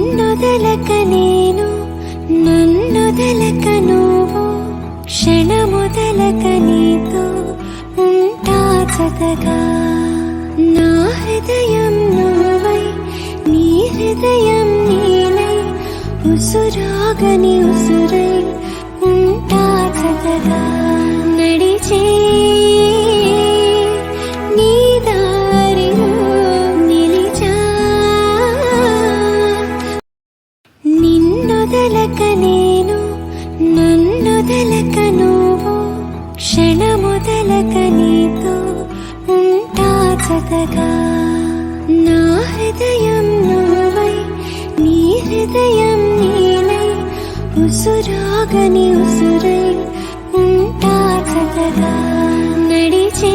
నిన్నొదలక నేను నన్నొదలక నువ్వు క్షణమొదలక నీతో ఉంటా జతగా నా హృదయం నువ్వై నీ హృదయం నేనై ఉసురాగని ఉసురై ఉంటా జతగా నడిచే నీ దారిలో నిలిచా నిన్నొదలక నేను నన్నొదలక నువ్వు క్షణమొదలక నీతో ఉంటా జతగా నా హృదయం నువ్వై నీ హృదయం నేనై ఉసురాగని ఉసురై ఉంటా జతగా నడిచే